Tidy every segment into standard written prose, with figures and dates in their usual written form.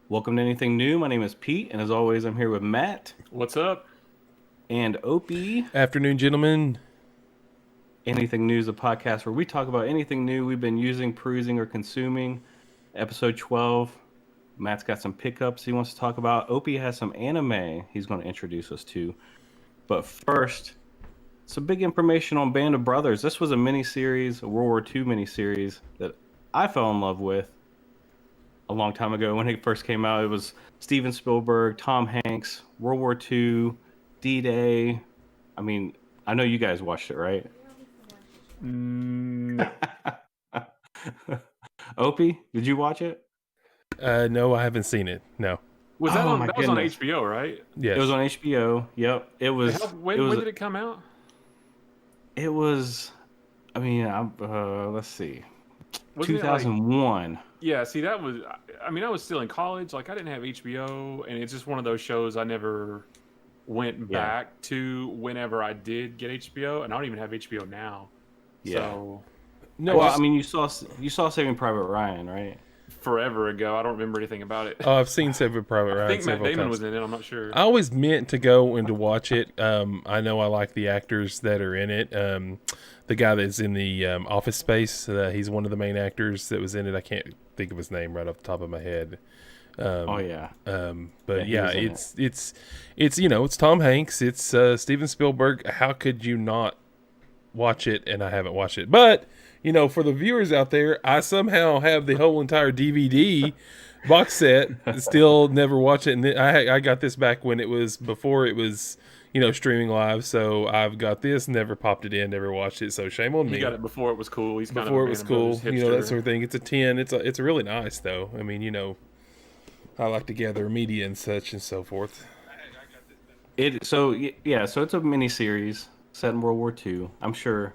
Welcome to Anything New. My name is Pete, and as always, I'm here with Matt What's up? and Opie. Afternoon, gentlemen. Anything New is a podcast where we talk about anything new we've been using, perusing, or consuming. Episode 12. Matt's got some pickups he wants to talk about. Opie has some anime he's going to introduce us to. But first, some big information on Band of Brothers. This was a miniseries, a World War II miniseries that I fell in love with a long time ago when it first came out. It was Steven Spielberg, Tom Hanks, World War II, D-Day. I mean, I know you guys watched it, right? Opie, did you watch it? No, I haven't seen it. No. Was that Oh, on? my That was on goodness. HBO, right? Yes. It was on HBO. Yep. It was. When did it come out? It was. I mean, let's see. Wasn't it 2001. yeah. See, that was. I mean, I was still in college. Like, I didn't have HBO, and it's just one of those shows I never went back to whenever I did get HBO, and I don't even have HBO now. Yeah. So No, Well, I mean, you saw Saving Private Ryan, right? forever ago, I don't remember anything about it. I've seen Saving Private I Ryan think Matt several Damon times. was in it. I'm not sure. I always meant to go and to watch it. I know I like the actors that are in it. The guy that's in the Office Space, he's one of the main actors that was in it. I can't think of his name right off the top of my head. Oh yeah. But Yeah, yeah, he was in it's Tom Hanks. It's Steven Spielberg. How could you not watch it? And I haven't watched it. But for the viewers out there, I somehow have the whole entire DVD box set. Still never watch it. And I got this back when it was before it was streaming live. So I've got this. Never popped it in. Never watched it. So shame on He me. got it before it was cool. He's kind Before of it a was Band of cool, Brothers that hipster. sort of thing. It's a 10. It's really nice though. I mean, I like to gather media and such and so forth. So it's a mini series set in World War II. I'm sure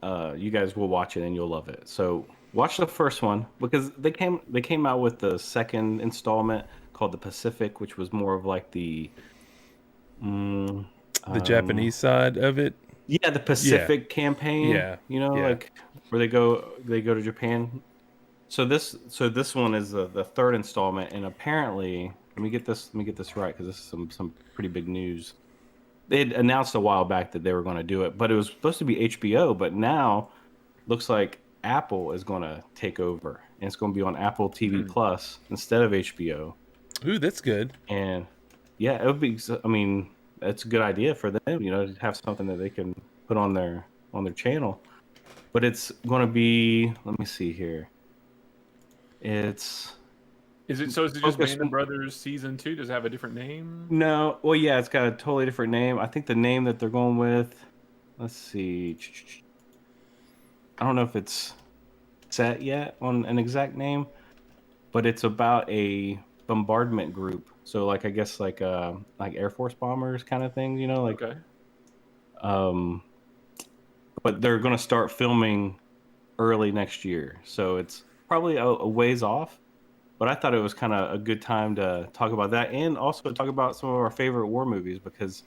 you guys will watch it and you'll love it. So watch the first one because they came out with the second installment called The Pacific, which was more of like the Japanese side of it. the Pacific campaign. Yeah. Yeah. like where they go to Japan. So this one is the third installment, and apparently let me get this right because this is some pretty big news. They had announced a while back that they were going to do it, but it was supposed to be HBO. But now, looks like Apple is going to take over, and it's going to be on Apple TV Plus instead of HBO. Ooh, that's good. And yeah, it would be. I mean, that's a good idea for them, to have something that they can put on their channel. But it's going to be. Let me see here. Is it Is it just Band of Brothers season 2? Does it have a different name? No. Well, yeah, it's got a totally different name. I think the name that they're going with. Let's see. I don't know if it's set yet on an exact name, but it's about a bombardment group. So, like, I guess like Air Force bombers kind of thing, Okay. But they're going to start filming early next year, so it's probably a ways off. But I thought it was kind of a good time to talk about that and also talk about some of our favorite war movies because,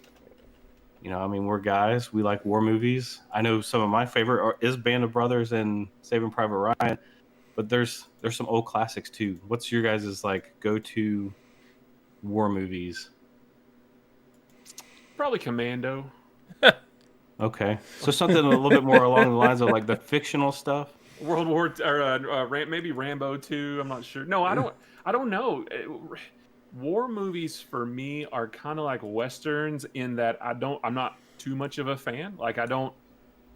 I mean, we're guys. We like war movies. I know some of my favorite is Band of Brothers and Saving Private Ryan, but there's some old classics too. What's your guys' like go-to war movies? Probably Commando. Okay, so something a little bit more along the lines of like the fictional stuff. World War or maybe Rambo 2. I'm not sure. No, I don't know. War movies for me are kind of like westerns in that I'm not too much of a fan. Like, I don't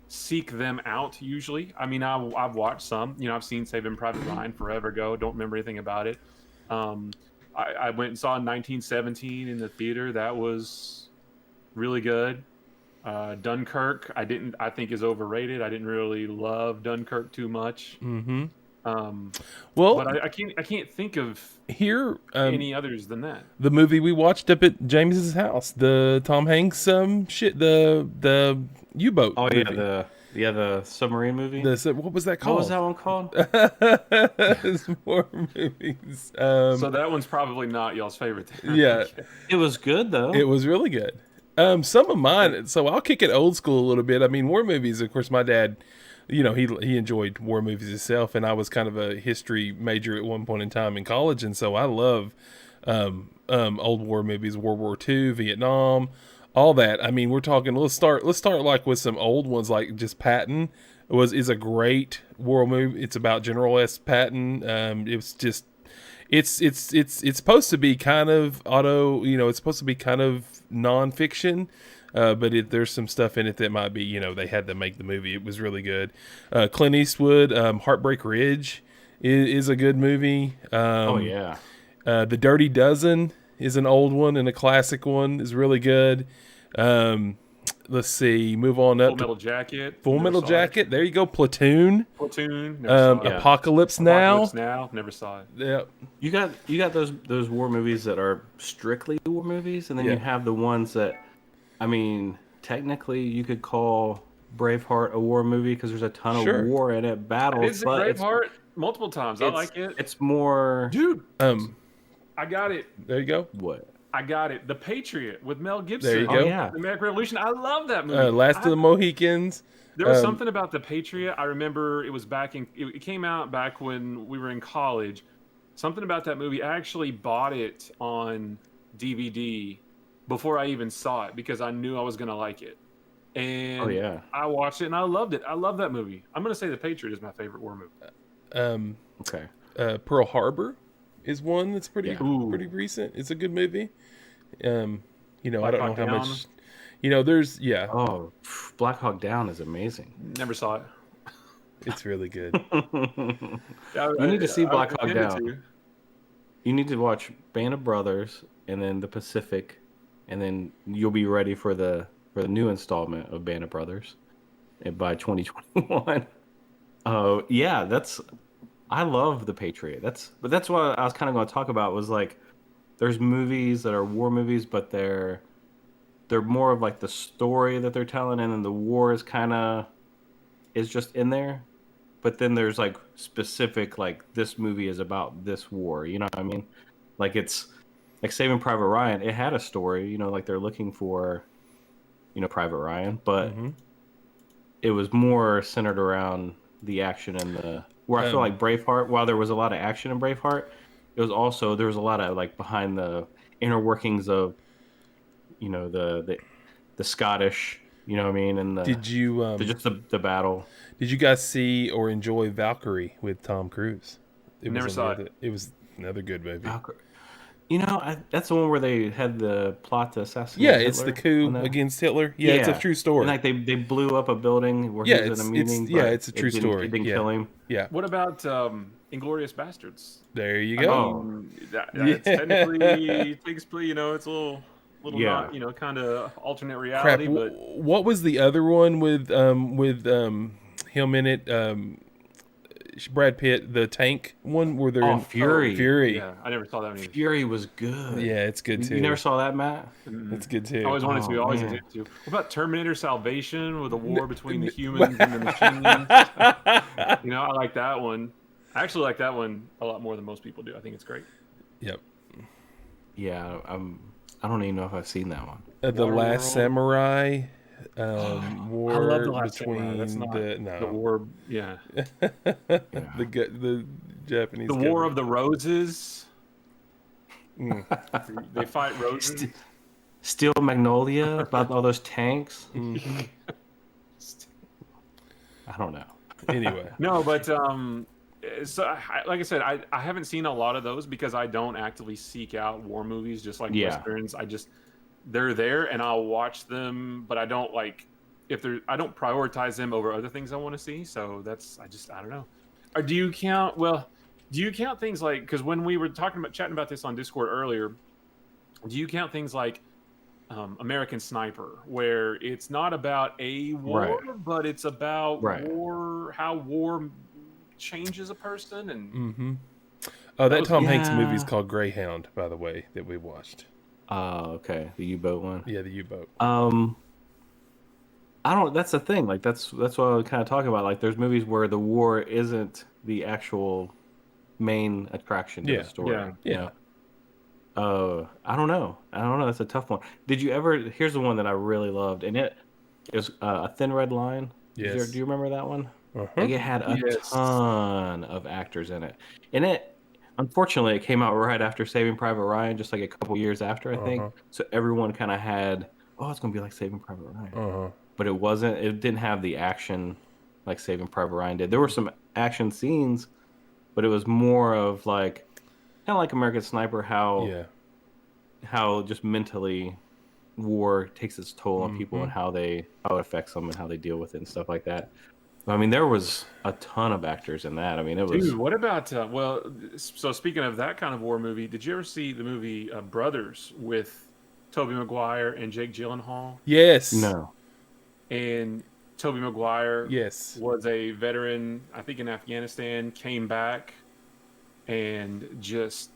seek them out usually. I mean, I've watched some. I've seen Saving Private Ryan forever ago. Don't remember anything about it. I went and saw 1917 in the theater. That was really good. Dunkirk, I think is overrated. I didn't really love Dunkirk too much. Mm-hmm. Well, but I can't think of here any others than that. The movie we watched up at James's house, the Tom Hanks the U-boat. Oh movie. the submarine movie. What was that called? What was that one called? It's war movies. So that one's probably not y'all's favorite. Yeah, It was good though. it was really good. Some of mine. So I'll kick it old school a little bit. I mean, war movies. Of course, my dad he enjoyed war movies himself, and I was kind of a history major at one point in time in college, and so I love old war movies, World War II, Vietnam, all that. I mean, we're talking. Let's start like with some old ones, like just Patton is a great war movie. It's about General S. Patton. It was just. It's supposed to be kind of it's supposed to be kind of nonfiction, but there's some stuff in it that might be, they had to make the movie. It was really good. Clint Eastwood, Heartbreak Ridge is a good movie. Oh yeah. The Dirty Dozen is an old one, and a classic one is really good. Let's see, move on up. Full Metal Jacket. Full Metal Jacket. There you go. Platoon. Platoon. Never saw it. Apocalypse Now. Apocalypse Now. Never saw it. Yeah. You got those war movies that are strictly war movies, and then you have the ones that, I mean, technically you could call Braveheart a war movie because there's a ton of war in it, battles. It's Braveheart multiple times. I like it. It's more, dude. I got it. There you go. What? I got it. The Patriot with Mel Gibson. There you go. Oh, yeah. The American Revolution. I love that movie. Last of the Mohicans. There was something about The Patriot. I remember it was it came out back when we were in college. Something about that movie. I actually bought it on DVD before I even saw it because I knew I was going to like it. And I watched it and I loved it. I love that movie. I'm going to say The Patriot is my favorite war movie. Okay. Pearl Harbor is one that's pretty recent. It's a good movie. I don't know how much. There's Oh, Black Hawk Down is amazing. Never saw it. It's really good. You need to see Black Hawk Down. You need to watch Band of Brothers and then The Pacific, and then you'll be ready for the new installment of Band of Brothers by 2021. Oh yeah, I love The Patriot. That's what I was kind of going to talk about was like, there's movies that are war movies, but they're more of like the story that they're telling, and then the war is just in there. But then there's like specific, like this movie is about this war. You know what I mean? Like it's like Saving Private Ryan. It had a story. Like they're looking for, Private Ryan, but it was more centered around the action and where I feel like Braveheart, while there was a lot of action in Braveheart, there was a lot of like behind the inner workings of, the Scottish, you know what I mean, and the battle. Did you guys see or enjoy Valkyrie with Tom Cruise? Never saw it. It was another good movie. Valkyrie. That's the one where they had the plot to assassinate. Yeah, Hitler, it's the coup against Hitler. Yeah, it's a true story. And like they blew up a building where he was in a meeting. It's a true story. It didn't kill him. Yeah. What about Inglourious Bastards? There you go. That technically takes place. It's a little not, kind of alternate reality. Crap. But what was the other one with him in it? Brad Pitt, the tank one where they're in Fury. Fury. Yeah, I never saw that one either. Fury was good. Yeah, it's good too. You never saw that, Matt? It's good too. I always wanted to. Always wanted to. What about Terminator Salvation with a war between the humans and the machines? I like that one. I actually like that one a lot more than most people do. I think it's great. Yep. Yeah, I don't even know if I've seen that one. The Last Samurai. War I love the Last between Samurai. That's not the war. Yeah. The Japanese. The War of the Roses. They fight roses. Steel Magnolia about all those tanks. Mm-hmm. I don't know. Anyway. No, but so like I said, I haven't seen a lot of those because I don't actively seek out war movies, just like westerns. They're there and I'll watch them, but I don't I don't prioritize them over other things I want to see. So I don't know. Or do you count things like, because when we were chatting about this on Discord earlier, do you count things like American Sniper, where it's not about a war, but it's about war, how war changes a person? And that Tom Hanks movie is called Greyhound, by the way, that we watched. Oh, okay. The U-boat one. Yeah, the U-boat. That's the thing. Like that's what I was kind of talking about. Like there's movies where the war isn't the actual main attraction to the story. Yeah. I don't know. That's a tough one. Did you ever? Here's the one that I really loved, and it is A Thin Red Line. Yes. Do you remember that one? Like it had a Yes. ton of actors in it, and unfortunately it came out right after Saving Private Ryan, just like a couple years after, I think. So everyone kind of had, oh, it's gonna be like Saving Private Ryan, but it wasn't. It didn't have the action like Saving Private Ryan did. There were some action scenes, but it was more of like kind of like American Sniper, how just mentally war takes its toll on people and how it affects them and how they deal with it and stuff like that. I mean, there was a ton of actors in that. I mean, it was. Dude, what about so speaking of that kind of war movie, did you ever see the movie Brothers with Tobey Maguire and Jake Gyllenhaal? Yes. No. And Tobey Maguire Yes. was a veteran, I think in Afghanistan, came back and just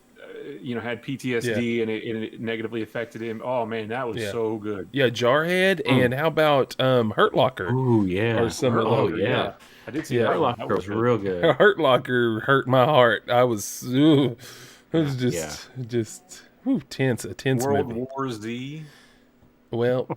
had PTSD and it negatively affected him. Oh man, that was so good. Yeah, Jarhead, and how about Hurt Locker? Ooh, yeah. Or some Hurt of Locker, those. yeah. I did see Hurt that. Locker was real good. Hurt Locker hurt my heart. I was, it was just tense, a tense World movie. War Z. Well,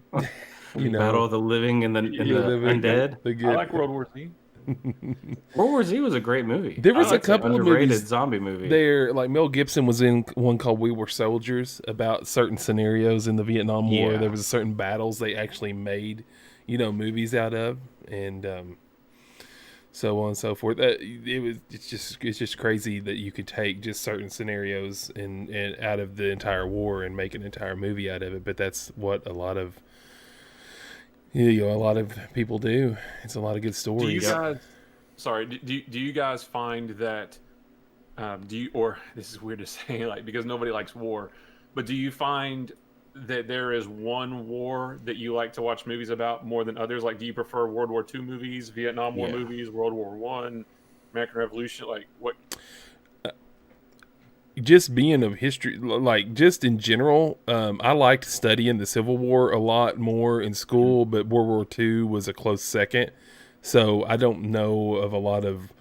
Battle of the Living and the Undead. I like World War Z. World War Z was a great movie. There was a couple of underrated movies zombie movie. there, like Mel Gibson was in one called We Were Soldiers about certain scenarios in the Vietnam War. Yeah. There was certain battles they actually made, movies out of, and so on and so forth. It's just crazy that you could take just certain scenarios and out of the entire war and make an entire movie out of it. But that's what a lot of people do. It's a lot of good stories. Do you guys? Sorry. Do you guys find that? Or this is weird to say, like because nobody likes war, but do you find that there is one war that you like to watch movies about more than others? Like, do you prefer World War II movies, Vietnam War movies, World War One, American Revolution? Like, what? Just being of history, like just in general, I liked studying the Civil War a lot more in school, but World War II was a close second. So I don't know of a lot of,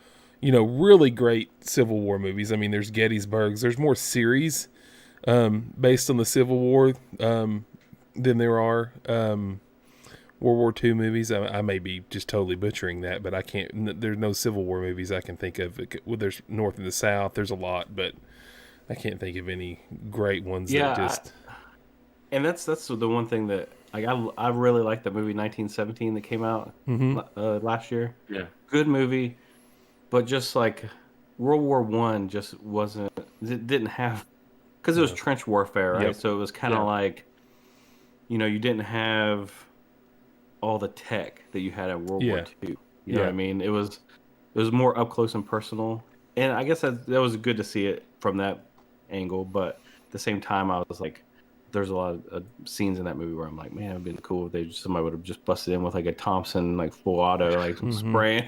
really great Civil War movies. I mean, there's Gettysburg's. There's more series based on the Civil War than there are World War II movies. I may be just totally butchering that, but I can't. There's no Civil War movies I can think of. Well, there's North and the South. There's a lot, but I can't think of any great ones that just. And that's the one thing that I really like the movie 1917 that came out last year. Yeah, good movie, but just like World War One just wasn't. It didn't have because it was trench warfare, right? Yep. So it was kind of like, you didn't have all the tech that you had at World War II. You know what I mean? It was more up close and personal, and I guess that was good to see it from that angle. But at the same time, I was like, there's a lot of scenes in that movie where I'm like, man, it'd been cool if somebody would have just busted in with like a Thompson, like full auto, like spraying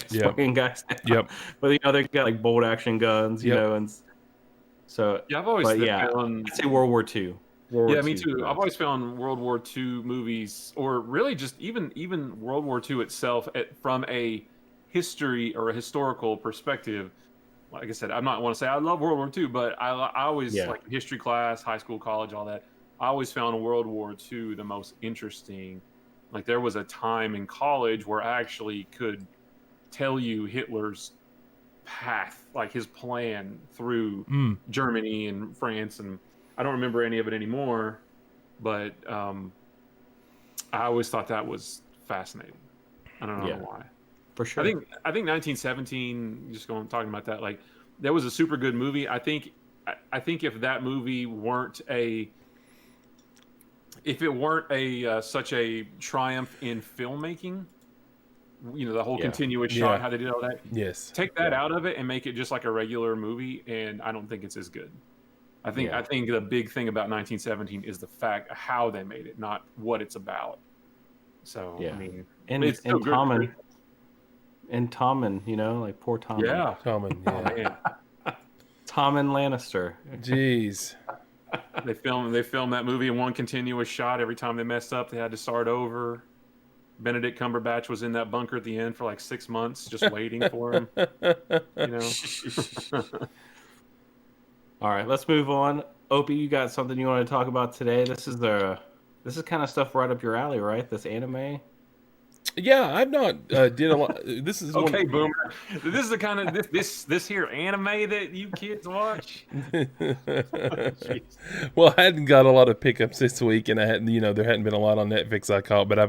guys down. Yep. But they got like bolt action guns, you know, and so I've always found, I'd say World War II. Me too. I've always found World War II movies, or really just even World War II itself, from a history or a historical perspective. Like I said, I'm not want to say I love World War II, but I always like history class, high school, college, all that. I always found World War II the most interesting. Like there was a time in college where I actually could tell you Hitler's path, like his plan through Germany and France, and I don't remember any of it anymore, but I always thought that was fascinating. I don't know why. For sure. I think 1917. Just talking about that, like that was a super good movie. I think if that movie weren't such a triumph in filmmaking, the whole continuous shot, how they did all that. Yes. Take that out of it and make it just like a regular movie, and I don't think it's as good. I think the big thing about 1917 is the fact how they made it, not what it's about. So I mean, it's still good. And Tommen, like poor Tommen. Yeah, Tommen. Yeah. Tommen Lannister. Jeez. They filmed that movie in one continuous shot. Every time they messed up, they had to start over. Benedict Cumberbatch was in that bunker at the end for like 6 months, just waiting for him. All right, let's move on. Opie, you got something you want to talk about today? This is kind of stuff right up your alley, right? This anime. Yeah, I've not did a lot. This is Okay, one. boomer. This is the kind of this here anime that you kids watch. Jeez. Well, I hadn't got a lot of pickups this week, and I hadn't, there hadn't been a lot on Netflix I caught, but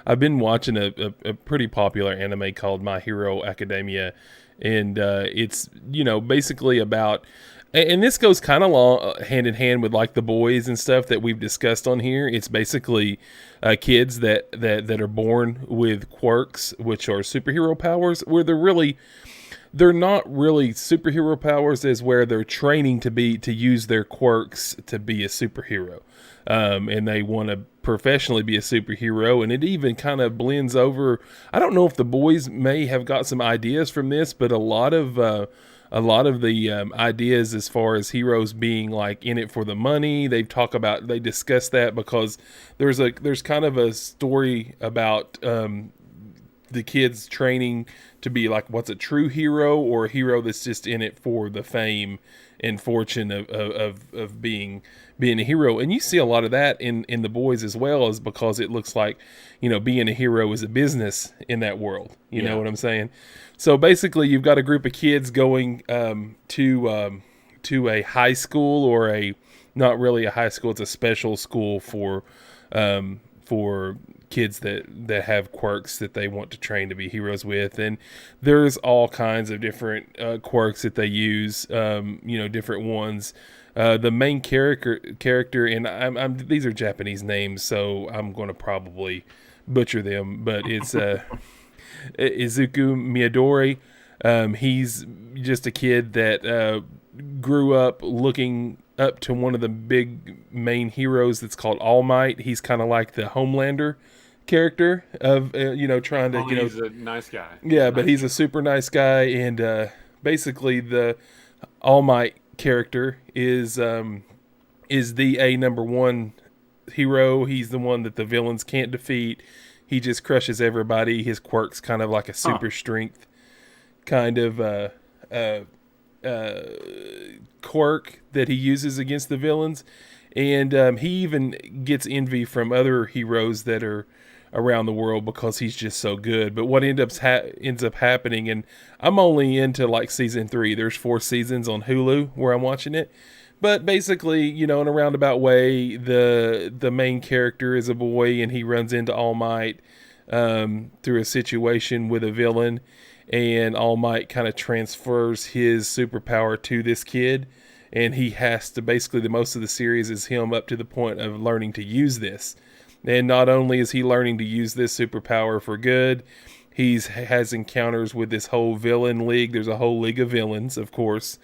I've been watching a pretty popular anime called My Hero Academia, and it's basically about. And this goes kind of long, hand in hand with like The Boys and stuff that we've discussed on here. It's basically kids that are born with quirks, which are superhero powers, where they're not really superhero powers, as where they're training to use their quirks to be a superhero, and they want to professionally be a superhero. And it even kind of blends over. I don't know if The Boys may have got some ideas from this, but a lot of the ideas as far as heroes being like in it for the money, they discuss that, because there's kind of a story about the kids training to be like what's a true hero, or a hero that's just in it for the fame and fortune of being a hero. And you see a lot of that in The Boys as well, is because it looks like being a hero is a business in that world. You know what I'm saying? So basically, you've got a group of kids going to a high school, or not really a high school. It's a special school for kids that have quirks that they want to train to be heroes with. And there's all kinds of different quirks that they use. Different ones. The main character, and these are Japanese names, so I'm going to probably butcher them, but it's Izuku Miyadori. He's just a kid that grew up looking up to one of the big main heroes that's called All Might. He's kind of like the Homelander character of trying to He's a nice guy. Yeah, but he's a super nice guy, and basically the All Might character is the number one hero. He's the one that the villains can't defeat. He just crushes everybody. His quirk's kind of like a super strength kind of quirk that he uses against the villains. And he even gets envy from other heroes that are around the world because he's just so good. But what ends up happening, and I'm only into like season 3. There's 4 seasons on Hulu where I'm watching it. But basically, in a roundabout way, the main character is a boy, and he runs into All Might through a situation with a villain, and All Might kind of transfers his superpower to this kid, and he has to basically, the most of the series is him up to the point of learning to use this. And not only is he learning to use this superpower for good, he has encounters with this whole villain league. There's a whole league of villains, of course.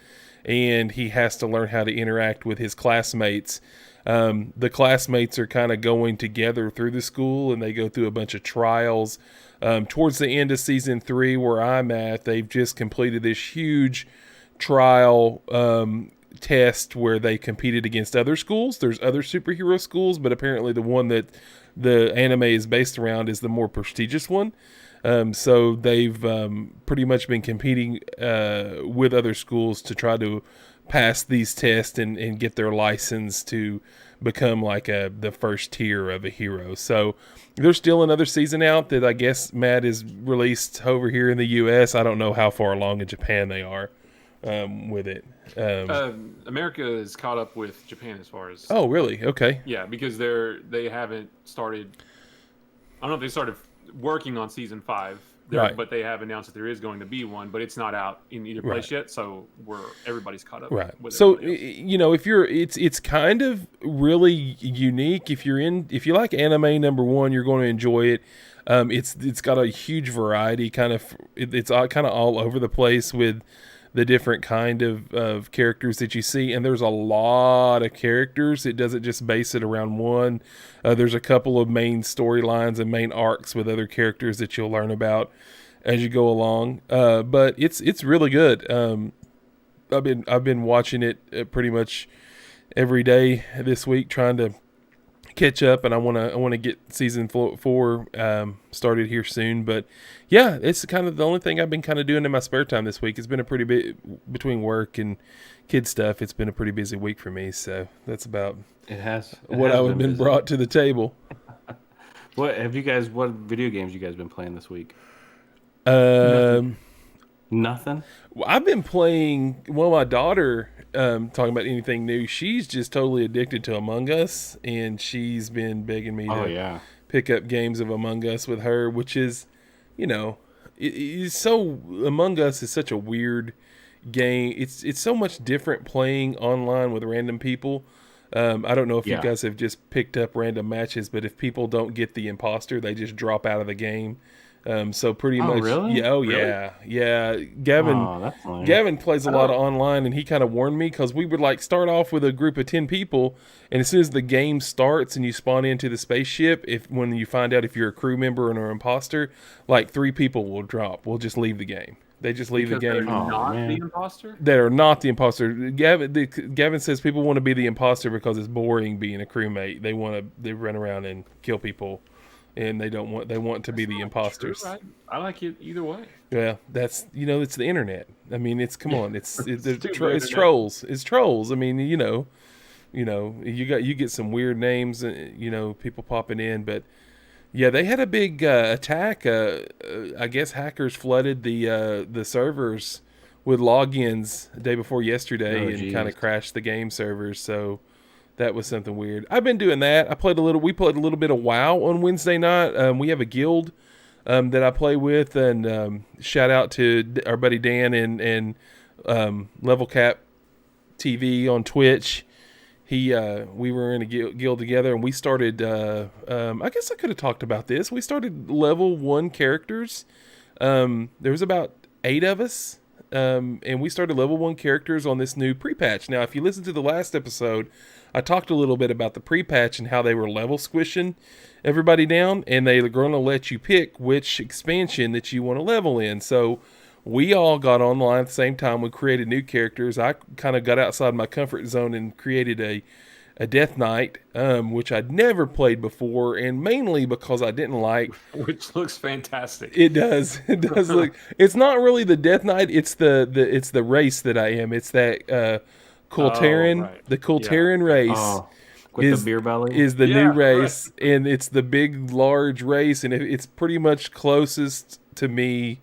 And he has to learn how to interact with his classmates. The classmates are kind of going together through the school, and they go through a bunch of trials. Towards the end of season 3, where I'm at, they've just completed this huge trial test where they competed against other schools. There's other superhero schools, but apparently the one that the anime is based around is the more prestigious one. So they've pretty much been competing with other schools to try to pass these tests and get their license to become like the first tier of a hero. So there's still another season out that I guess Matt is released over here in the U.S. I don't know how far along in Japan they are with it. America is caught up with Japan as far as. Oh, really? Okay. Yeah, because they haven't started. I don't know if they started working on season 5, right, but they have announced that there is going to be one, but it's not out in either place yet. So everybody's caught up. Right. With so if you're, it's kind of really unique. If you like anime, number one, you're going to enjoy it. It's got a huge variety. It's kind of all over the place with the different kind of characters that you see, and there's a lot of characters. It doesn't just base it around one. There's a couple of main storylines and main arcs with other characters that you'll learn about as you go along. But it's really good. I've been watching it pretty much every day this week, trying to catch up, and I want to get season 4 started here soon. But yeah, it's kind of the only thing I've been kind of doing in my spare time this week. It's been a pretty bit between work and kid stuff. It's been a pretty busy week for me, so that's about It has what I've been brought to the table. What have you guys? What video games you guys been playing this week? Um, Nothing. well, I've been playing. Well, my daughter, talking about anything new. She's just totally addicted to Among Us, and she's been begging me Oh to yeah. pick up games of Among Us with her, which is, you know, it's so Among Us is such a weird game. It's so much different playing online with random people. I don't know if you Yeah. guys have just picked up random matches, but if people don't get the imposter, they just drop out of the game. So pretty Oh much, really? yeah, Really? yeah. Gavin, Oh, that's lame. Gavin plays a I lot of don't- online, and he kind of warned me because we would like start off with a group of 10 people, and as soon as the game starts and you spawn into the spaceship, if when you find out if you're a crew member or an imposter, like 3 people will drop. We'll just leave the game. They just leave Because the they're game. Oh, not man. the imposter. That are not the imposter. Gavin says people want to be the imposter because it's boring being a crewmate. They run around and kill people, and they want to be the imposters. True. I like it either way. Yeah, that's it's the internet. I mean, come on, it's Stupid it's internet. trolls. It's trolls. I mean, you get some weird names, people popping in, but yeah, they had a big attack. I guess hackers flooded the servers with logins the day before yesterday Oh, and geez. kind of crashed the game servers. So that was something weird. I've been doing that. We played a little bit of WoW on Wednesday night. We have a guild that I play with, and shout out to our buddy Dan and Level Cap TV on Twitch. We were in a guild together, and we started. I guess I could have talked about this. We started level 1 characters. There was about 8 of us, and we started level 1 characters on this new pre-patch. Now, if you listen to the last episode, I talked a little bit about the pre-patch and how they were level squishing everybody down, and they're going to let you pick which expansion that you want to level in. So we all got online at the same time. We created new characters. I kind of got outside my comfort zone and created a Death Knight, which I'd never played before, and mainly because I didn't like. Which looks fantastic. It does. It does look. It's not really the Death Knight. It's the race that I am. It's that Kultarian, right. the Kultarian race. Oh, with Is- the beer belly. Is the Yeah, new race, and it's the big, large race, and it's pretty much closest to me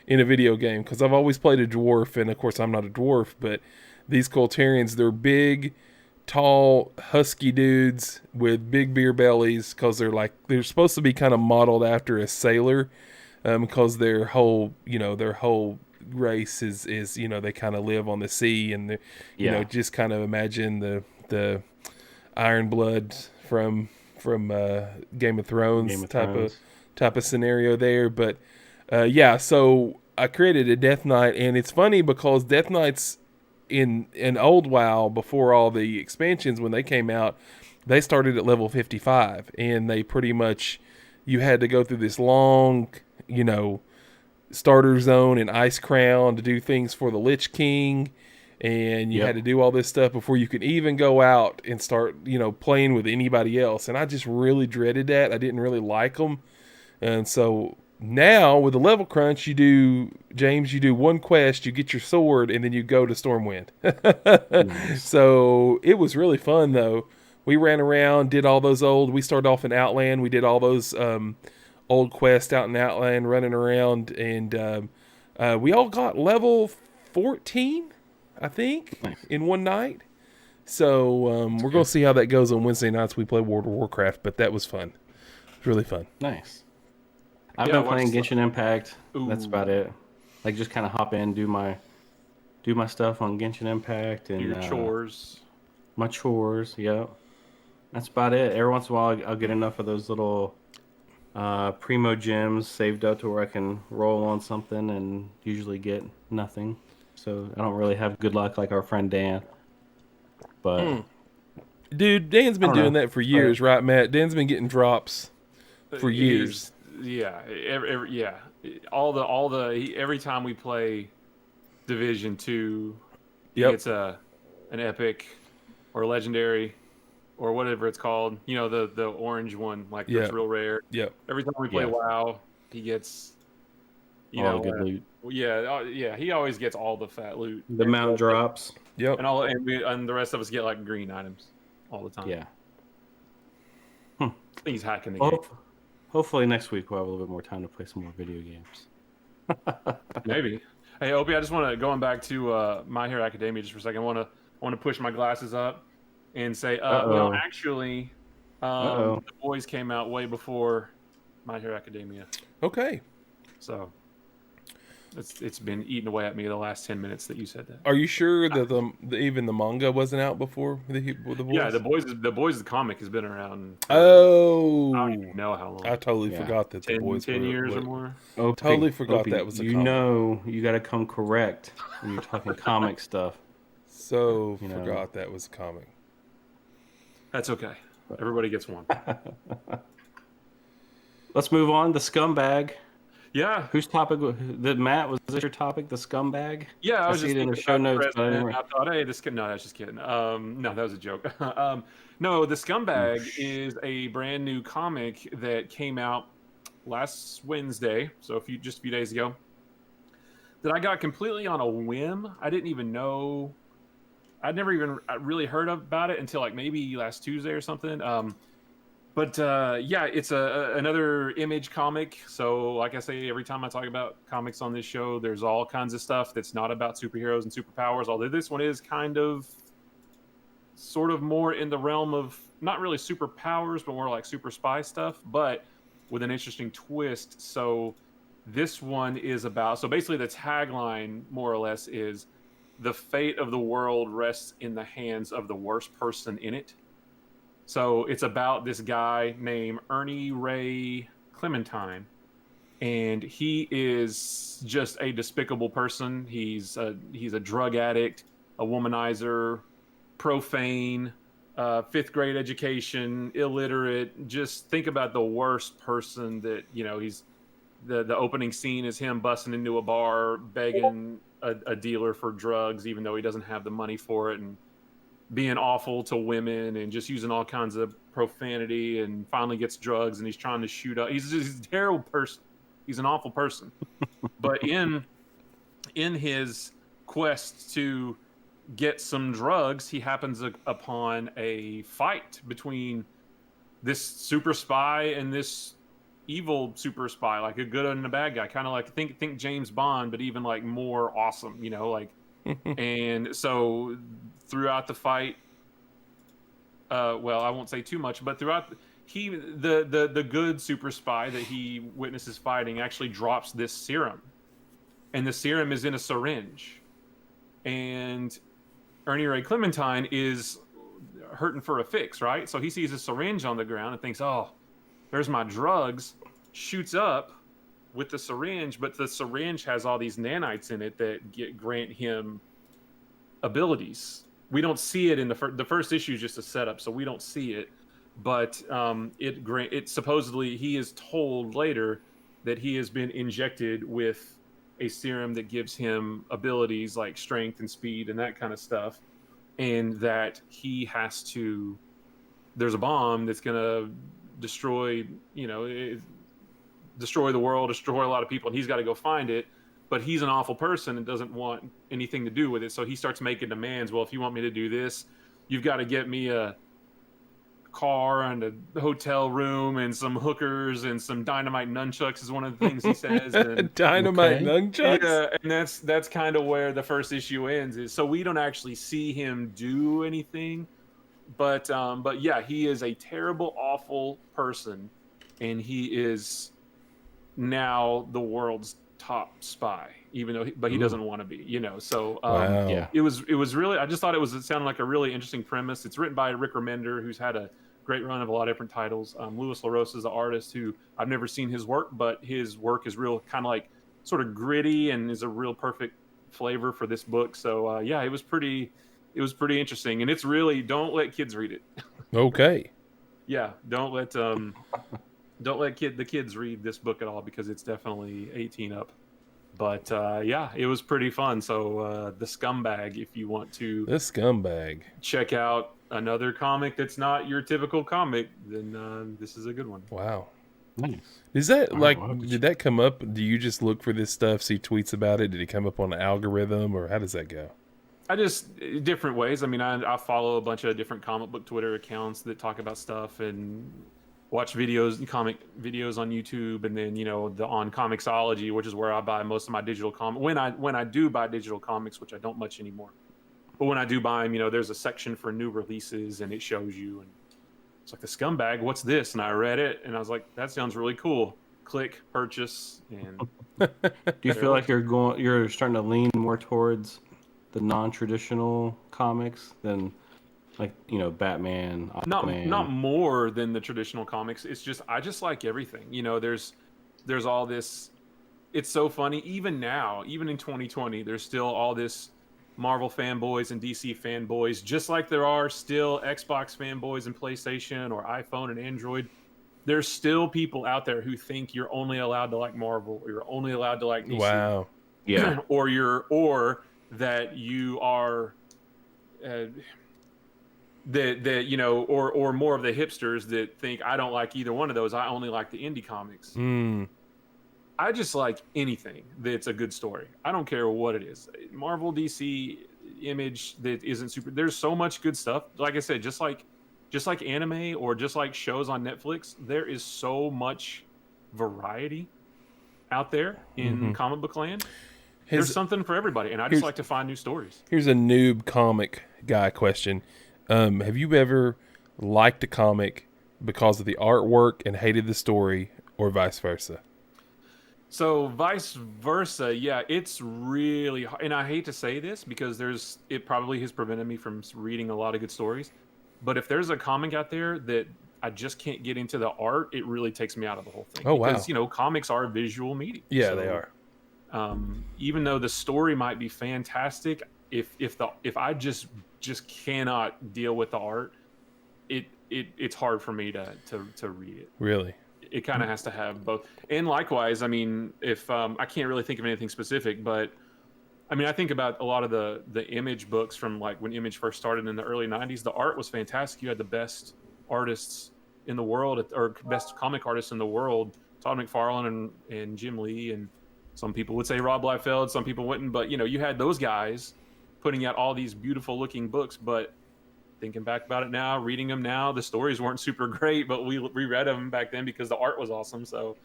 in a video game because I've always played a dwarf, and of course I'm not a dwarf, but these Kultarians, they're big, tall, husky dudes with big beer bellies because they're supposed to be kind of modeled after a sailor, because their whole race is they kind of live on the sea, and just kind of imagine the Iron Blood from Game of Thrones, Game of Thrones. type of scenario there. But so I created a Death Knight, and it's funny because Death Knights in old WoW, before all the expansions, when they came out, they started at level 55, and they pretty much, you had to go through this long starter zone and Ice Crown to do things for the Lich King, and you Yep. had to do all this stuff before you could even go out and start playing with anybody else. And I just really dreaded that. I didn't really like them. And so now with the level crunch, you do one quest, you get your sword, and then you go to Stormwind. Nice. So it was really fun though. We ran around, did all those we started off in Outland. We did all those old quests out in Outland, running around, and we all got level 14, I think, Nice. in one night. So we're going to see how that goes on Wednesday nights. We play World of Warcraft, but that was fun. It was really fun. Nice. I've Yeah, been playing what's Genshin Impact. That's Ooh. about it. Like just kind of hop in, do my stuff on Genshin Impact and Your chores. my chores. Yep. That's about it. Every once in a while, I'll get enough of those little primo gems saved up to where I can roll on something and usually get nothing. So I don't really have good luck like our friend Dan. But Dude, Dan's been I don't doing know. that for years, right, Matt? Dan's been getting drops for He's- years. Yeah, yeah. Every time we play Division 2, he Yep. gets an epic or legendary or whatever it's called. The orange one, like Yeah. that's real rare. Yep. Every time we play Yeah. WoW, he gets all the good loot. yeah, he always gets all the fat loot. The mount drops. Yep. And the rest of us get like green items all the time. Yeah. He's hacking the game. hopefully next week we'll have a little bit more time to play some more video games. Maybe. Hey, Opie, I just want to going back to My Hero Academia just for a second. I want to push my glasses up and say, well, Uh-oh. actually, Uh-oh. The Boys came out way before My Hero Academia, Okay. so it's been eating away at me the last 10 minutes that you said that. Are you sure that even the manga wasn't out before the Boys? Yeah, the Boys the comic has been around. I don't even know how long. I totally Yeah. forgot that the 10, Boys 10 were, years or more. Opie, Totally forgot Opie, that was a you comic. know you got to come correct when you're talking comic stuff. So You know. forgot that was a comic. That's okay. Everybody gets one. Let's move on. The Scumbag. Yeah. Whose topic? Matt, was this your topic? The Scumbag? Yeah, I was see just it in the thinking show about the notes, but I president. didn't. I thought, hey, this kid. No, I was just kidding. No, that was a joke. No, the Scumbag is a brand new comic that came out last Wednesday, so just a few days ago. That I got completely on a whim. I didn't even know. I'd never even really heard about it until like maybe last Tuesday or something. But yeah, it's another Image comic. So like I say, every time I talk about comics on this show, there's all kinds of stuff that's not about superheroes and superpowers. Although this one is kind of sort of more in the realm of not really superpowers, but more like super spy stuff, but with an interesting twist. So this one is about, so basically the tagline more or less is the fate of the world rests in the hands of the worst person in it. So it's about this guy named Ernie Ray Clementine, and he is just a despicable person. He's a drug addict, a womanizer, profane, fifth grade education, illiterate. Just think about the worst person that, he's the opening scene is him busting into a bar begging a dealer for drugs, even though he doesn't have the money for it, and being awful to women and just using all kinds of profanity, and finally gets drugs and he's trying to shoot up. He's a terrible person. He's an awful person. But in his quest to get some drugs, he happens upon a fight between this super spy and this evil super spy, like a good and a bad guy, kind of like think James Bond, but even like more awesome, and so throughout the fight, well, I won't say too much, but throughout the good super spy that he witnesses fighting actually drops this serum, and the serum is in a syringe, and Ernie Ray Clementine is hurting for a fix, right? So he sees a syringe on the ground and thinks, oh, there's my drugs, shoots up with the syringe, but the syringe has all these nanites in it that grant him abilities. We don't see it in the first issue is just a setup, so we don't see it. But it supposedly, he is told later that he has been injected with a serum that gives him abilities like strength and speed and that kind of stuff, and that he has to. There's a bomb that's gonna destroy the world, destroy a lot of people, and he's got to go find it. But he's an awful person and doesn't want anything to do with it. So he starts making demands. Well, if you want me to do this, you've got to get me a car and a hotel room and some hookers and some dynamite nunchucks is one of the things he says. And, Dynamite nunchucks? Yeah, and that's kind of where the first issue ends. Is so we don't actually see him do anything. But yeah, he is a terrible, awful person, and he is now the world's top spy, even though he doesn't want to be, So Wow. Yeah. it was really. I just thought it sounded like a really interesting premise. It's written by Rick Remender, who's had a great run of a lot of different titles. Louis LaRosa is the artist, who I've never seen his work, but his work is real kind of like sort of gritty and is a real perfect flavor for this book. So yeah, it was pretty interesting, and it's really, don't let kids read it. Okay. Yeah, don't let the kids read this book at all, because it's definitely 18 up. But yeah, it was pretty fun. So the Scumbag, if you want to The Scumbag. check out another comic that's not your typical comic, then this is a good one. Wow. Nice. Is that All like, right, well, did that come up? Do you just look for this stuff, see tweets about it? Did it come up on an algorithm, or how does that go? I just, different ways. I mean, I follow a bunch of different comic book Twitter accounts that talk about stuff, and watch videos, comic videos on YouTube, and then on Comixology, which is where I buy most of my digital comic. When I do buy digital comics, which I don't much anymore, but when I do buy them, there's a section for new releases, and it shows you, and it's like the Scumbag. What's this? And I read it, and I was like, that sounds really cool. Click, purchase, and Do you feel like you're starting to lean more towards the non-traditional comics than like Batman, Aquaman? not more than the traditional comics. It's just I just like everything. There's all this. It's so funny. Even now, even in 2020, there's still all this Marvel fanboys and DC fanboys, just like there are still Xbox fanboys and PlayStation or iPhone and Android. There's still people out there who think you're only allowed to like Marvel, or you're only allowed to like DC. Wow. Yeah. or that you are or more of the hipsters that think I don't like either one of those. I only like the indie comics. I just like anything that's a good story. I don't care what it is. Marvel, DC, Image that isn't super. There's so much good stuff. Like I said, just like anime or just like shows on Netflix, there is so much variety out there in comic book land. There's something for everybody, and I just like to find new stories. Here's a noob comic guy question. Have you ever liked a comic because of the artwork and hated the story, or vice versa? So vice versa, yeah, it's really hard. And I hate to say this because it probably has prevented me from reading a lot of good stories. But if there's a comic out there that I just can't get into the art, it really takes me out of the whole thing. Oh, wow. Because, comics are a visual medium. Yeah, so, they are. Even though the story might be fantastic, if I just cannot deal with the art, it's hard for me to read it. Really? It kind of has to have both. And likewise, I mean, if I can't really think of anything specific, but I mean, I think about a lot of the Image books from like when Image first started in the early 90s. The art was fantastic. You had the best artists in the world, or best comic artists in the world, Todd McFarlane and Jim Lee, and some people would say Rob Liefeld, some people wouldn't, but you had those guys putting out all these beautiful looking books. But thinking back about it now, reading them now, the stories weren't super great, but we reread them back then because the art was awesome. So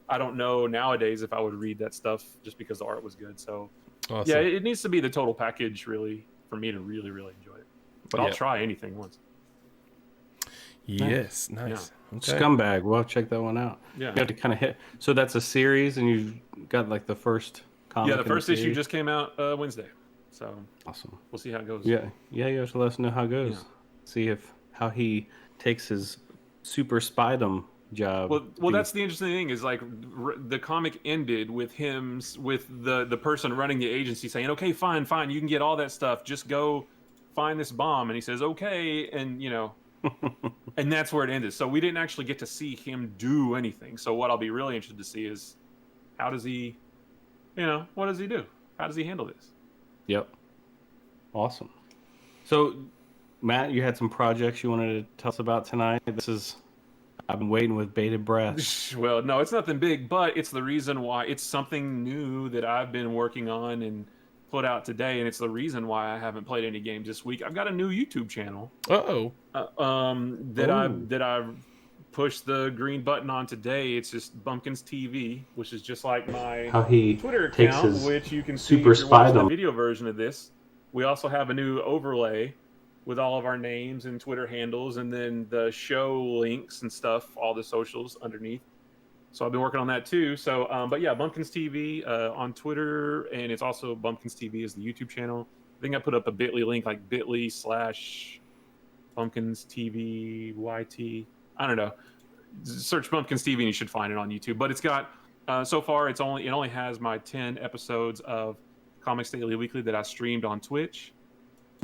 I don't know nowadays if I would read that stuff just because the art was good. So Awesome. yeah, it needs to be the total package really for me to really, really enjoy it. But I'll try anything once. Yes, nice. Yeah. Okay. Scumbag. Well, check that one out. Yeah. You have to kind of hit. So that's a series, and you got like the first comic. Yeah, the first issue series? just came out Wednesday. So Awesome. we'll see how it goes. Yeah, you have to let us know how it goes. Yeah. See how he takes his super spydom job. Well, that's the interesting thing is like the comic ended with him with the person running the agency saying, "Okay, fine, you can get all that stuff. Just go find this bomb." And he says, "Okay," and and that's where it ended. So we didn't actually get to see him do anything. So what I'll be really interested to see is how does he, what does he do? How does he handle this? Yep. Awesome. So, Matt, you had some projects you wanted to tell us about tonight. I've been waiting with bated breath. Well, no, it's nothing big, but it's the reason why it's something new that I've been working on and put out today, and it's the reason why I haven't played any games this week. I've got a new YouTube channel. That I've pushed the green button on today. It's just Bumpkins TV, which is just like my Twitter account, which you can see if you're watching the video version of this. We also have a new overlay with all of our names and Twitter handles, and then the show links and stuff, all the socials underneath. So I've been working on that too. So, but yeah, Bumpkins TV on Twitter, and it's also Bumpkins TV is the YouTube channel. I think I put up a bit.ly link, like bit.ly/Bumpkins TV YT. I don't know. Search Bumpkins TV and you should find it on YouTube. But it's got so far it only has my 10 episodes of Comics Daily Weekly that I streamed on Twitch.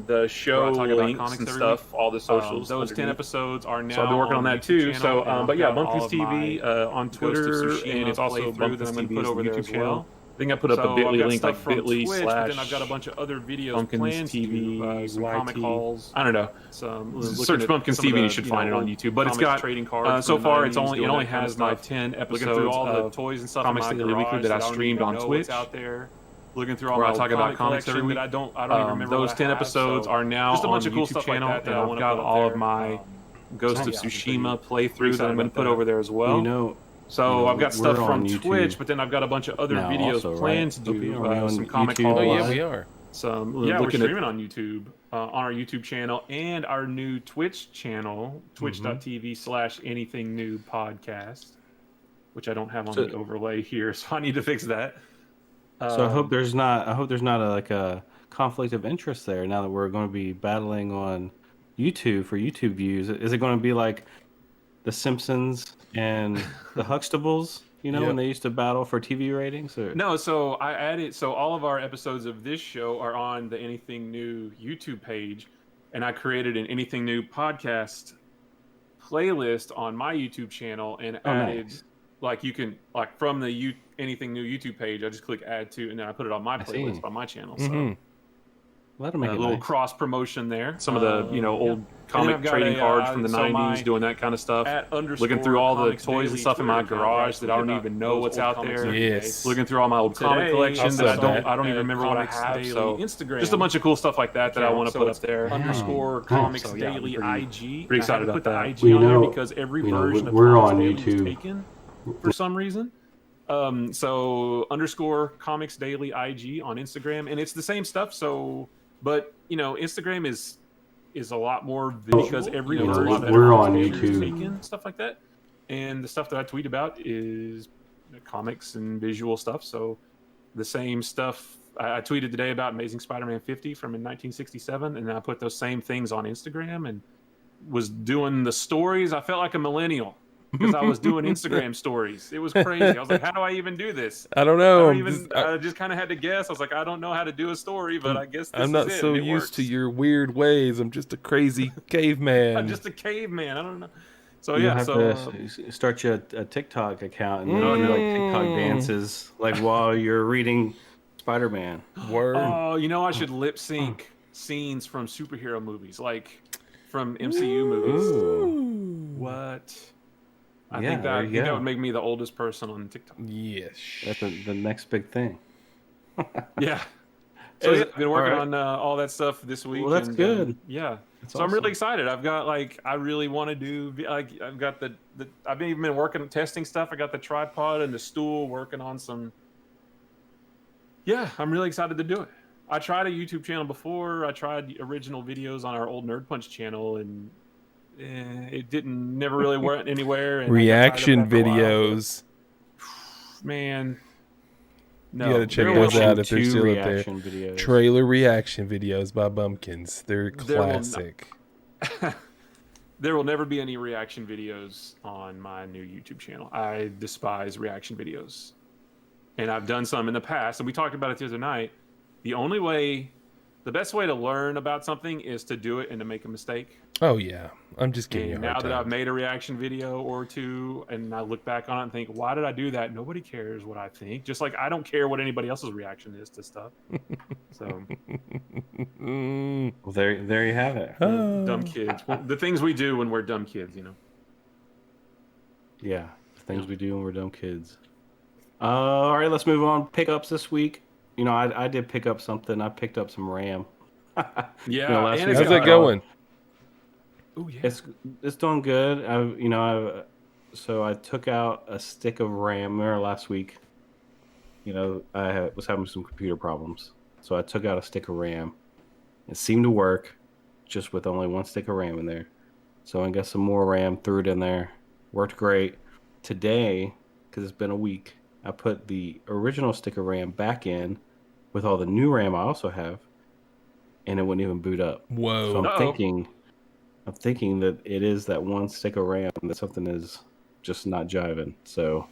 The show links and stuff, all the socials. Those 10 episodes are now. So I've been working on that too. So, but yeah, Bumpkins TV on Twitter, and it's also Bumpkins TV's YouTube channel. I think I put up a bit.ly link, like bit.ly/ but then I've got a bunch of other videos Bumpkins TV, some comic hauls. I don't know. Search Bumpkins TV and you should find it on YouTube. But it's got trading cards. So far, it only has my 10 episodes. Looking through all the toys and stuff Comics Daily Weekly that I streamed on Twitch. Out there. Looking through all my talk about comics every week. I don't even remember those 10 episodes are now just a bunch of cool stuff channel, like that. And I've got all of my Ghost of Nice. Tsushima Pretty playthrough that I'm going to put about over there as well. So I've got stuff we're from on Twitch, YouTube but then I've got a bunch of other now videos also, planned right? to do. Opie, are we on Some comic YouTube hauls. Oh yeah, live? we are. We're looking at- streaming on YouTube, on our YouTube channel and our new Twitch channel, twitch.tv/anythingnewpodcast, which I don't have on the overlay here, so I need to fix that. So I hope there's not a conflict of interest there now that we're going to be battling on YouTube for YouTube views. Is it going to be like The Simpsons and the Huxtables, when they used to battle for TV ratings? Or... No, so I added, so all of our episodes of this show are on the Anything New YouTube page, and I created an Anything New podcast playlist on my YouTube channel and added, nice. like, you can, like, from the Anything New YouTube page, I just click add to, and then I put it on my playlist on my channel. So well, that'll make a it little nice. cross promotion there. Some of the old comic I've got trading cards from the so 90s, doing that kind of stuff. Looking through all the toys and stuff in my garage that I don't even know what's out there. Yes. Looking through all my old comic collection that I don't even remember what I have. So Instagram, just a bunch of cool stuff like that that I want to put up there. _comics So, yeah, daily IG. Pretty excited I had to about put the that. IG Well, on there because every version of we're Comics on Daily YouTube. was taken for some reason. So _comics daily IG on Instagram, and it's the same stuff. So, but Instagram is a lot more visual because every version we're on Comics Daily is YouTube. taken, stuff like that. And the stuff that I tweet about is comics and visual stuff. So the same stuff I tweeted today about Amazing Spider-Man 50 from in 1967, and then I put those same things on Instagram and was doing the stories. I felt like a millennial because I was doing Instagram stories. It was crazy. I was like, how do I even do this? I don't know. I just kind of had to guess. I was like, I don't know how to do a story, but I guess this I'm not is it, so and it used works. to your weird ways. I'm just a crazy caveman. I'm just a caveman. I don't know. So You yeah, have so to start you a TikTok account and then do like TikTok dances, like while you're reading Spider-Man. Word. oh, I should lip sync scenes from superhero movies, like from MCU movies. Ooh. What? I Yeah, think there that you I think that go. would make me the oldest person on TikTok. Yes. That's the next big thing. Yeah. So yeah, I've been working All right. on all that stuff this week. Well, that's and, good. Yeah. That's So I'm awesome. really excited. I've got I really want to do I've got the I've even been working testing stuff. I got the tripod and the stool, working on some. Yeah, I'm really excited to do it. I tried a YouTube channel before. I tried original videos on our old Nerd Punch channel, and it never really went anywhere. And Reaction I got tired of it after a while, videos. but, man. No, You gotta check there those will- out if they're Two still up there. reaction videos. Trailer reaction videos by Bumpkins. They're There will not- classic. There will never be any reaction videos on my new YouTube channel. I despise reaction videos. And I've done some in the past, and we talked about it the other night. The best way to learn about something is to do it and to make a mistake. Oh yeah, I'm just giving you a And hard now that time. I've made a reaction video or two, and I look back on it and think, why did I do that? Nobody cares what I think. Just like I don't care what anybody else's reaction is to stuff. So Mm. Well, there you have it. dumb kids. Well, the things we do when we're dumb kids, Yeah, the things we do when we're dumb kids. All right, let's move on. Pickups this week. I did pick up something. I picked up some RAM. Yeah. last and week it's How's I that got- going? Oh yeah. It's doing good. So I took out a stick of RAM. Remember last week? I was having some computer problems, so I took out a stick of RAM. It seemed to work, just with only one stick of RAM in there. So I got some more RAM, threw it in there. Worked great. Today, because it's been a week, I put the original stick of RAM back in with all the new RAM I also have, and it wouldn't even boot up. Whoa. So I'm Uh-oh. thinking that it is that one stick of RAM that something is just not jiving. So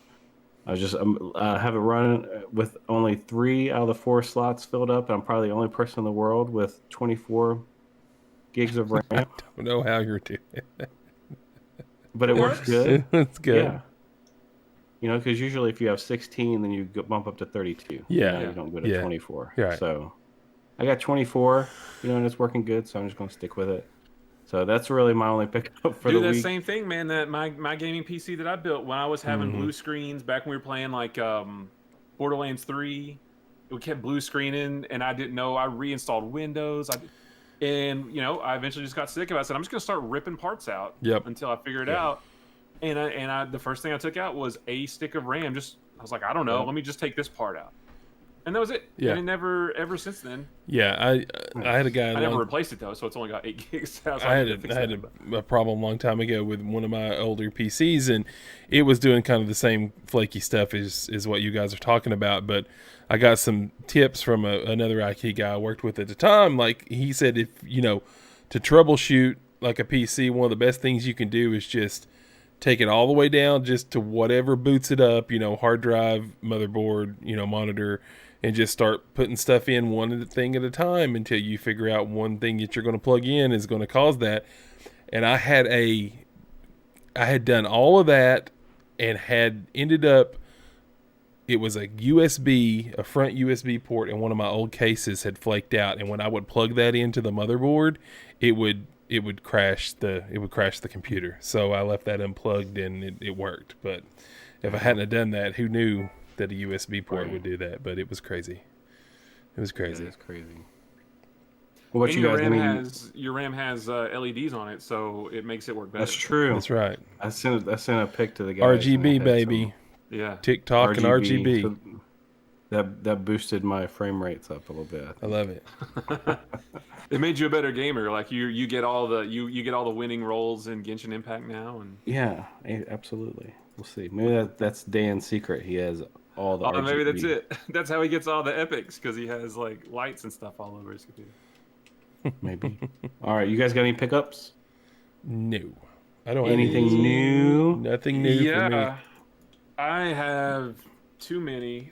I have it running with only 3 out of the 4 slots filled up, and I'm probably the only person in the world with 24 gigs of RAM. I don't know how you're doing it. But it works good. It's good. Yeah. Because usually if you have 16, then you bump up to 32. Yeah. You don't go to Yeah. 24. Right. So I got 24, and it's working good, so I'm just going to stick with it. So that's really my only pickup for Do the that week. same thing, man. That my gaming PC that I built when I was having blue screens back when we were playing like Borderlands 3. We kept blue screening, and I didn't know. I reinstalled Windows. And I eventually just got sick of it. I said, I'm just gonna start ripping parts out until I figure it out. And I the first thing I took out was a stick of RAM. I was like, I don't know, let me just take this part out. And that was it. Yeah. And it never, ever since then. Yeah, I had a guy. I never replaced it though, so it's only got 8 gigs. So I had a problem a long time ago with one of my older PCs, and it was doing kind of the same flaky stuff as what you guys are talking about. But I got some tips from another IT guy I worked with at the time. Like he said, if to troubleshoot like a PC, one of the best things you can do is just take it all the way down just to whatever boots it up. Hard drive, motherboard, monitor. And just start putting stuff in one thing at a time until you figure out one thing that you're going to plug in is going to cause that. And I had done all of that and had ended up, it was a front USB port in one of my old cases had flaked out. And when I would plug that into the motherboard, it would crash the computer. So I left that unplugged and it worked. But if I hadn't have done that, who knew that a USB port would do that? But it was crazy. It was crazy. It's crazy. What and you your guys? Your RAM has LEDs on it, so it makes it work better. That's true. That's right. I sent a pic to the guy. RGB baby. Yeah. TikTok and RGB. So that boosted my frame rates up a little bit. I love it. It made you a better gamer. Like you get all the you get all the winning roles in Genshin Impact now, and yeah, absolutely. We'll see. Maybe that's Dan's secret. He has all the. RGB. Maybe that's it. That's how he gets all the epics, because he has like lights and stuff all over his computer. Maybe. All right, you guys got any pickups? No, I don't. Anything have new? Nothing new for me. I have too many.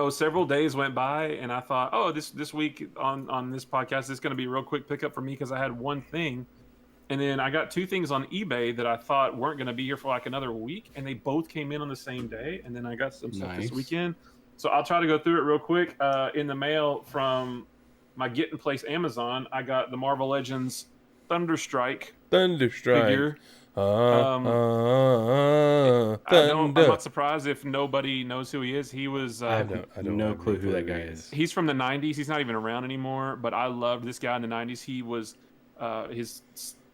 Several days went by, and I thought, oh, this week on this podcast is going to be a real quick pickup for me because I had one thing. And then I got 2 things on eBay that I thought weren't going to be here for like another week, and they both came in on the same day. And then I got some stuff this weekend. So I'll try to go through it real quick. In the mail from my Get in Place Amazon, I got the Marvel Legends Thunderstrike figure. I'm not surprised if nobody knows who he is. He was I don't no clue who that guy is. He's from the 90s. He's not even around anymore, but I loved this guy in the 90s. He was his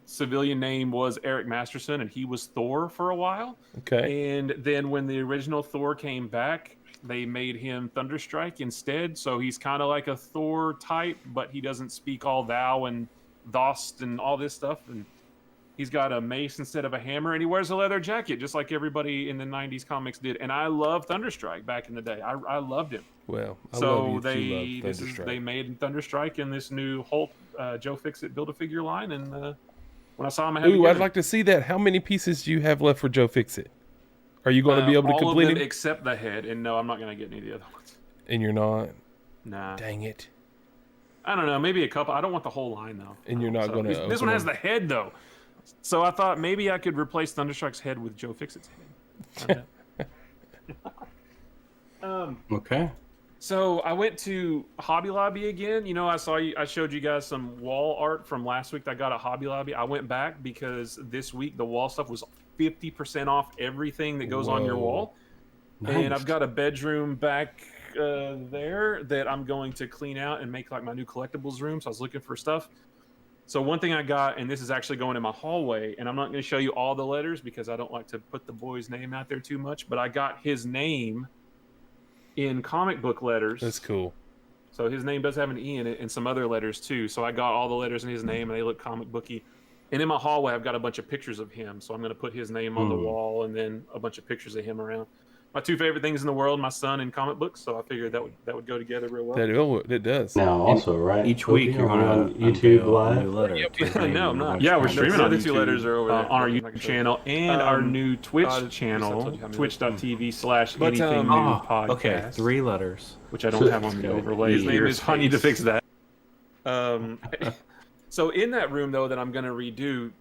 civilian name was Eric Masterson, and he was Thor for a while. Okay. And then when the original Thor came back, they made him Thunderstrike instead. So he's kind of like a Thor type, but he doesn't speak all thou and thost and all this stuff. And he's got a mace instead of a hammer, and he wears a leather jacket, just like everybody in the 90s comics did. And I loved Thunderstrike back in the day. I loved him. Well, they made Thunderstrike in this new Hulk Joe Fixit Build-A-Figure line, and when I saw him, I'd like to see that. How many pieces do you have left for Joe Fixit? Are you going to be able to complete it? Except the head, and no, I'm not going to get any of the other ones. And you're not? Nah. Dang it. I don't know, maybe a couple. I don't want the whole line, though. And you're not going to... This one has the head, though. So I thought maybe I could replace Thunderstrike's head with Joe Fixit's head. Okay. So I went to Hobby Lobby again. I showed you guys some wall art from last week that I got at Hobby Lobby. I went back because this week the wall stuff was 50% off everything that goes on your wall. Nice. And I've got a bedroom back there that I'm going to clean out and make like my new collectibles room. So I was looking for stuff. So one thing I got, and this is actually going in my hallway, and I'm not going to show you all the letters because I don't like to put the boy's name out there too much, but I got his name in comic book letters. That's cool. So his name does have an E in it and some other letters too. So I got all the letters in his name, and they look comic booky. And in my hallway, I've got a bunch of pictures of him. So I'm going to put his name on the wall and then a bunch of pictures of him around. My 2 favorite things in the world, my son and comic books. So I figured that would go together real well. That does. Now, also, right? Each week you're on YouTube Live. No, I'm not. Yeah, we're streaming on the YouTube. 2 letters are over there On our YouTube channel and our new Twitch channel, twitch.tv/anythingnewpodcast. Okay, 3 letters. Which I don't have on the overlay. His name is I need to fix that. So in that room though that I'm going to redo,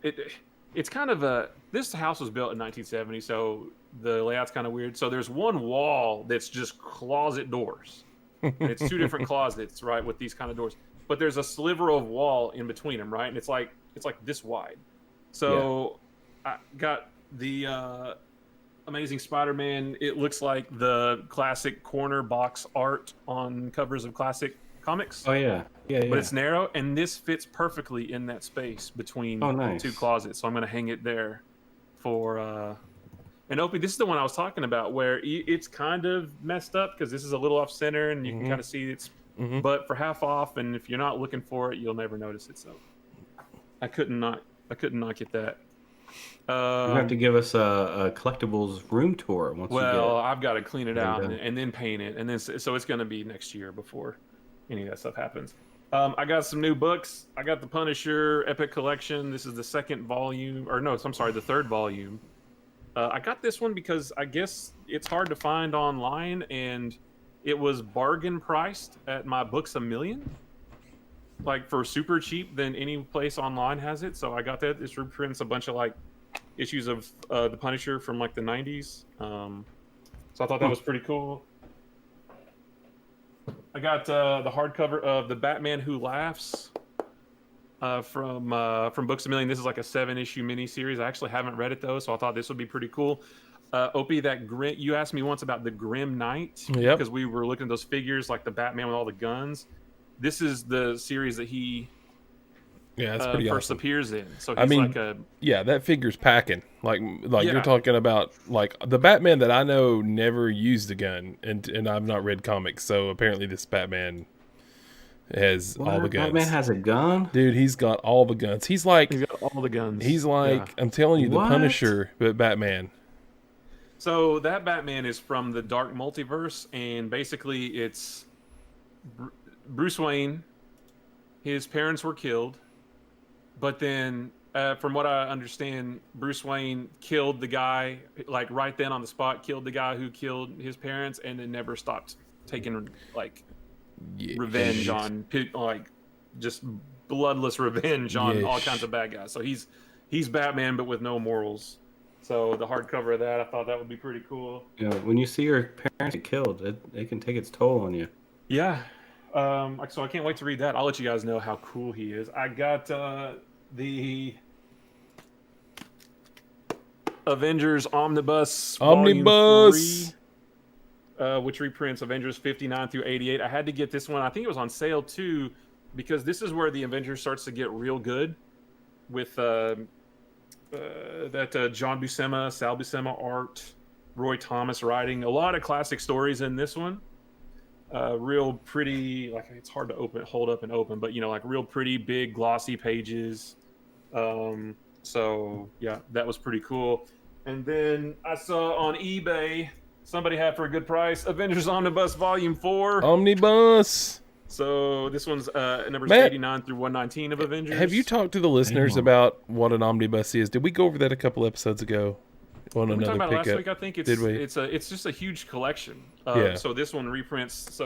it's kind of this house was built in 1970, so the layout's kind of weird. So there's one wall that's just closet doors. And it's 2 different closets, right, with these kind of doors. But there's a sliver of wall in between them, right? And it's like this wide. So I got the Amazing Spider-Man. It looks like the classic corner box art on covers of classic comics. Oh yeah, yeah. But it's narrow, and this fits perfectly in that space between nice. two closets. So I'm going to hang it there for. And Opie, this is the one I was talking about, where it's kind of messed up because this is a little off center, and you can kind of see it's. But for half off, and if you're not looking for it, you'll never notice it. So I couldn't not get that. You have to give us a collectibles room tour once you get. Well, I've got to clean it out and then paint it, and then so it's going to be next year before any of that stuff happens. I got some new books. I got the Punisher Epic Collection. This is the second volume, or no, I'm sorry, the third volume. I got this one because I guess it's hard to find online, and it was bargain priced at my Books A Million, like for super cheap than any place online has it. So I got that. This reprints a bunch of like issues of the Punisher from like the 90s. So I thought that was pretty cool. I got the hardcover of The Batman Who Laughs from Books A Million. This is like a 7-issue miniseries. I actually haven't read it though, so I thought this would be pretty cool. Opie, you asked me once about the Grim Knight, because we were looking at those figures like the Batman with all the guns. This is the series that he that's pretty first awesome. appears in. So he's like a that figure's packing. Like you're talking about, like the Batman that I know never used a gun, and I've not read comics, so apparently this Batman has all the guns. Batman has a gun? Dude, he's got all the guns. He's got all the guns. He's like, I'm telling you, the Punisher, but Batman. So that Batman is from the Dark Multiverse, and basically it's Bruce Wayne. His parents were killed, but then, from what I understand, Bruce Wayne killed the guy, like right then on the spot, killed the guy who killed his parents, and then never stopped taking like revenge on like just bloodless revenge on all kinds of bad guys. So he's Batman, but with no morals. So the hardcover of that, I thought that would be pretty cool. Yeah, when you see your parents get killed, it can take its toll on you. Yeah. So I can't wait to read that. I'll let you guys know how cool he is. I got the Avengers Omnibus. Volume 3, which reprints Avengers 59 through 88. I had to get this one. I think it was on sale too, because this is where the Avengers starts to get real good with that John Buscema, Sal Buscema art, Roy Thomas writing. A lot of classic stories in this one. Real pretty, like it's hard to hold up and open, but like real pretty big glossy pages. So yeah, that was pretty cool. And then I saw on eBay somebody had for a good price Avengers Omnibus Volume 4. Omnibus. So this one's numbers 89 through 119 of Avengers. Have you talked to the listeners about what an omnibus is? Did we go over that a couple episodes ago? On we another talked about pickup? It last week. I think it's just a huge collection. So this one reprints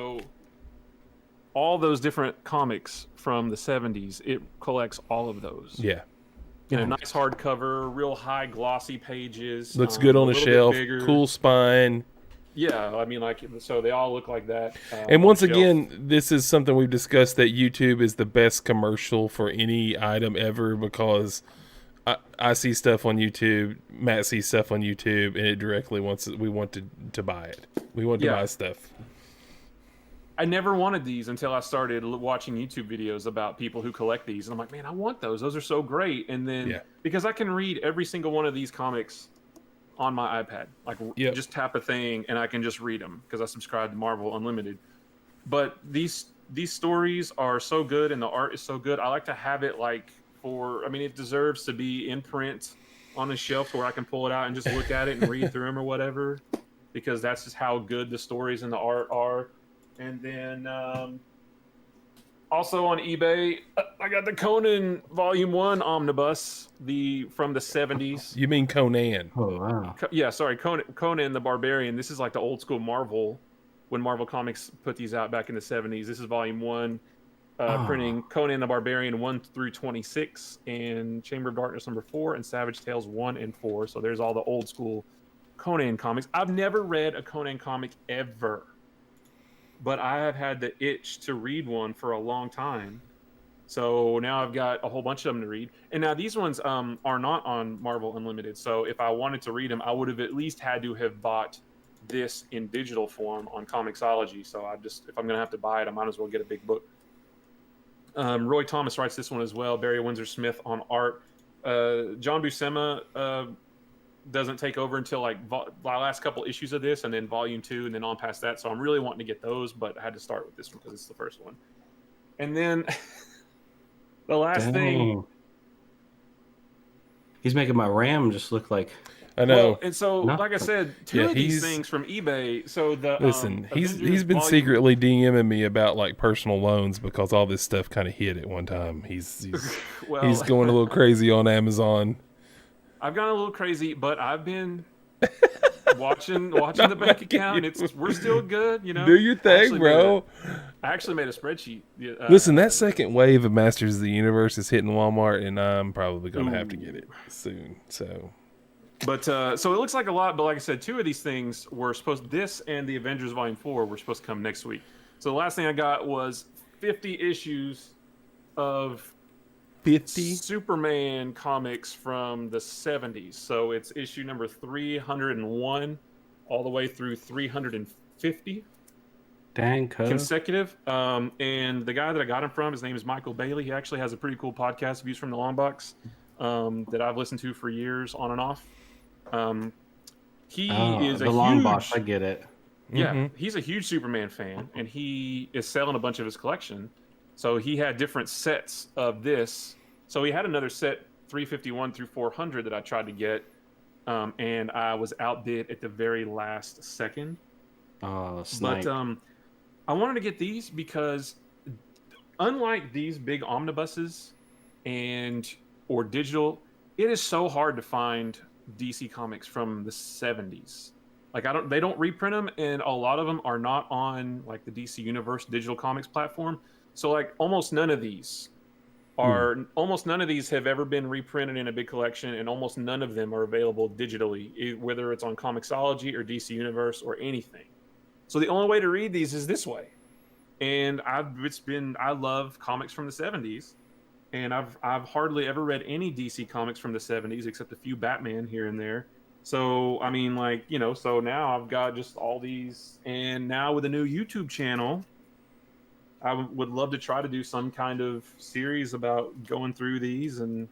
all those different comics from the 70s. It collects all of those. Yeah. Nice hardcover, real high glossy pages. Looks good on a shelf. Cool spine. Yeah, I mean, so they all look like that. And once again, this is something we've discussed, that YouTube is the best commercial for any item ever, because I see stuff on YouTube, Matt sees stuff on YouTube, and it directly we want to buy it. We want to buy stuff. I never wanted these until I started watching YouTube videos about people who collect these, and I'm like, man, I want those. Those are so great. And then because I can read every single one of these comics on my iPad, just tap a thing and I can just read them because I subscribe to Marvel Unlimited. But these stories are so good and the art is so good. I like to have it it deserves to be in print on a shelf where I can pull it out and just look at it and read through them or whatever, because that's just how good the stories and the art are. And then also on eBay, I got the Conan Volume 1 Omnibus, from the 70s. You mean Conan? Oh, wow. Sorry, Conan the Barbarian. This is like the old school Marvel, when Marvel Comics put these out back in the 70s. This is Volume 1, printing Conan the Barbarian 1 through 26, and Chamber of Darkness number 4, and Savage Tales 1 and 4. So there's all the old school Conan comics. I've never read a Conan comic ever, but I have had the itch to read one for a long time. So now I've got a whole bunch of them to read. And now these ones are not on Marvel Unlimited. So if I wanted to read them, I would have at least had to have bought this in digital form on Comixology. So if I'm gonna have to buy it, I might as well get a big book. Roy Thomas writes this one as well. Barry Windsor Smith on art. John Buscema doesn't take over until like the last couple issues of this, and then volume 2, and then on past that. So I'm really wanting to get those, but I had to start with this one because it's the first one. And then the last thing, he's making my RAM just look like. I know. Well, and so, like I said, two of these things from eBay. So listen, he's been secretly DMing me about like personal loans because all this stuff kind of hit at one time. He's going a little crazy on Amazon. I've gone a little crazy, but I've been watching the bank account. We're still good, you know. Do your thing, bro. I actually made a spreadsheet. Listen, that second wave of Masters of the Universe is hitting Walmart, and I'm probably going to have to get it soon. So. But so it looks like a lot, but like I said, two of these things were this and the Avengers Volume 4 were supposed to come next week. So the last thing I got was 50 issues of 50 Superman comics from the 70s. So it's issue number 301 all the way through 350. Dang, consecutive. And the guy that I got him from, his name is Michael Bailey. He actually has a pretty cool podcast, Views from the Long Box, that I've listened to for years on and off. He is the long box. I get it. Yeah, he's a huge Superman fan, and he is selling a bunch of his collection. So he had different sets of this. So he had another set, 351 through 400, that I tried to get, and I was outbid at the very last second. Oh, snipe. But I wanted to get these because, unlike these big omnibuses or digital, it is so hard to find DC comics from the 70s. Like they don't reprint them, and a lot of them are not on like the DC Universe digital comics platform. So like almost none of these have ever been reprinted in a big collection, and almost none of them are available digitally, whether it's on Comixology or DC Universe or anything. So the only way to read these is this way. And I love comics from the 70s. And I've hardly ever read any DC comics from the 70s except a few Batman here and there. So, I mean, like, you know, so now I've got just all these. And now with a new YouTube channel, I would love to try to do some kind of series about going through these. And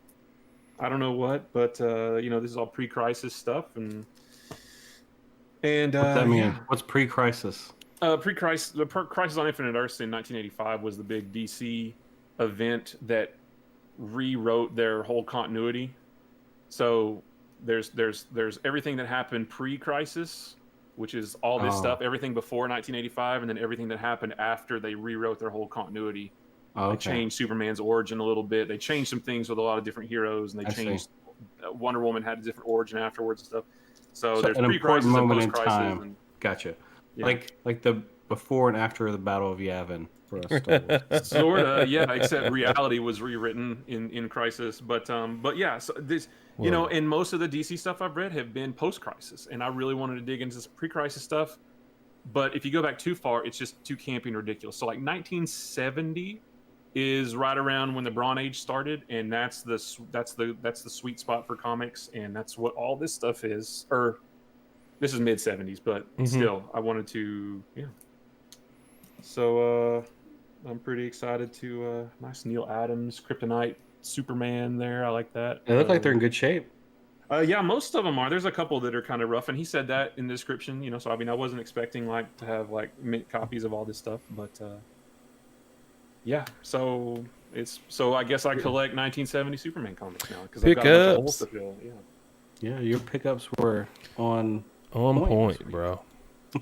I don't know what, but, you know, this is all pre-crisis stuff. And what's that mean? Yeah. What's pre-crisis? Pre-crisis, the Crisis on Infinite Earths in 1985 was the big DC event that rewrote their whole continuity. So there's everything that happened pre-crisis, which is all this stuff, everything before 1985, and then everything that happened after they rewrote their whole continuity. They changed Superman's origin a little bit. They changed some things with a lot of different heroes, and they changed Wonder Woman had a different origin afterwards and stuff. So there's an pre-crisis important moment and in post-crisis. time. Gotcha. Yeah. Like the before and after the Battle of Yavin. For us sort of, yeah. Except reality was rewritten in Crisis, but yeah. So this, you know, and most of the DC stuff I've read have been post-Crisis, and I really wanted to dig into this pre-Crisis stuff. But if you go back too far, it's just too campy and ridiculous. So like 1970 is right around when the Bronze Age started, and that's the sweet spot for comics, and that's what all this stuff is. Or this is mid 70s, but still, I wanted to, yeah. So I'm pretty excited to nice Neil Adams, Kryptonite, Superman there. I like that. They look like they're in good shape. Yeah, most of them are. There's a couple that are kind of rough, and he said that in the description. You know, so I mean, I wasn't expecting like to have like mint copies of all this stuff, but yeah. So I guess I collect 1970 Superman comics now because I've got a bunch of holes to fill. Yeah. Yeah, your pickups were on point, bro.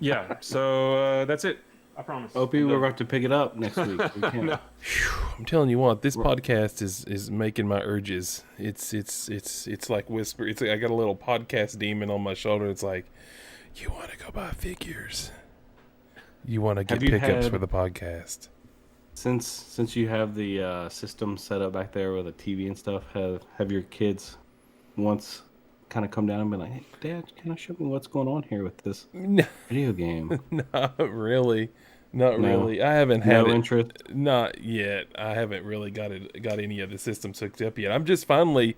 Yeah. So that's it. I promise. Opie, we're about to pick it up next week. We can't. No. I'm telling you what, this podcast is making my urges. It's like whisper. It's like I got a little podcast demon on my shoulder. It's like, you want to go buy figures. You want to get pickups for the podcast. Since you have the system set up back there with a TV and stuff, have your kids once kind of come down and be like, hey, Dad, can you show me what's going on here with this video game? Not really. Not No. really. I haven't had No it. interest. Not yet. I haven't really got any of the systems hooked up yet. I'm just finally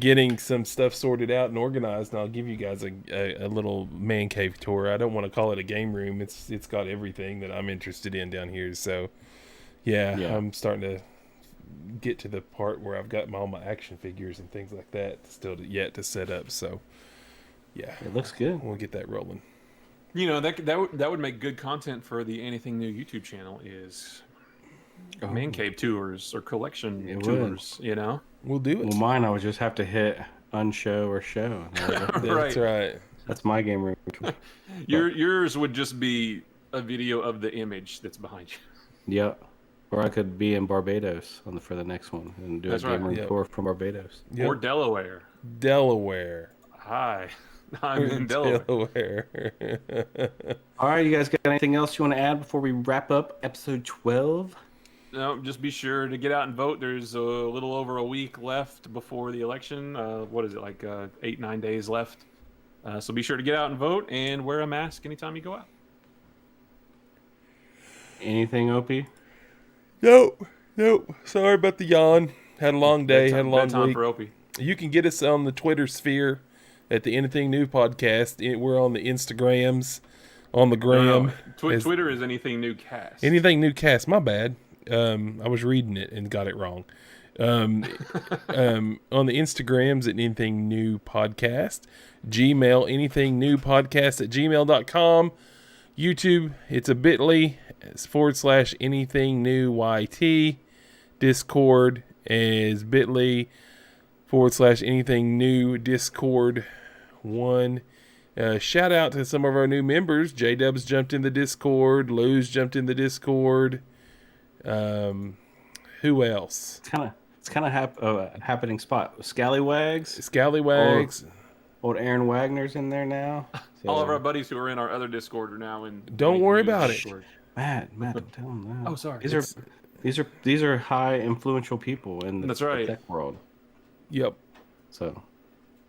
getting some stuff sorted out and organized, and I'll give you guys a little man cave tour. I don't want to call it a game room. It's got everything that I'm interested in down here. So yeah. I'm starting to get to the part where I've got all my action figures and things like that still yet to set up. So yeah, It looks good. we'll get that rolling. You know, that would make good content for the Anything New YouTube channel is man cave tours or collection It tours, you know? We'll do it. Well, mine, I would just have to hit unshow or show. That's right. That's my game room. Yours would just be a video of the image that's behind you. Yep. Or I could be in Barbados for the next one and do That's a game right. room tour from Barbados. Yep. Or Delaware. Delaware. Hi, I'm in Delaware. All right, you guys got anything else you want to add before we wrap up episode 12? No, just be sure to get out and vote. There's a little over a week left before the election. What is it, like 8-9 days left? So be sure to get out and vote and wear a mask anytime you go out. Anything, Opie? Nope. Sorry about the yawn. Had a long day. Had a long Bedtime week. for Opie. You can get us on the Twitter sphere at the Anything New Podcast. We're on the Instagrams, on the Gram. No. Twitter is Anything New Cast. Anything New Cast. My bad. I was reading it and got it wrong. On the Instagrams at Anything New Podcast. Gmail, anythingnewpodcast@gmail.com. YouTube, it's a bit.ly / anything new YT. Discord is bit.ly / anything new Discord 1. Shout out to some of our new members. J-Dubs jumped in the Discord. Lou's jumped in the Discord. Who else? It's kind of happening spot. Scallywags. Old Aaron Wagner's in there now. So, All of our buddies who are in our other Discord are now in. Don't worry about it. Matt, tell him that. Oh, sorry. These are high influential people in That's the right. tech world. Yep. So,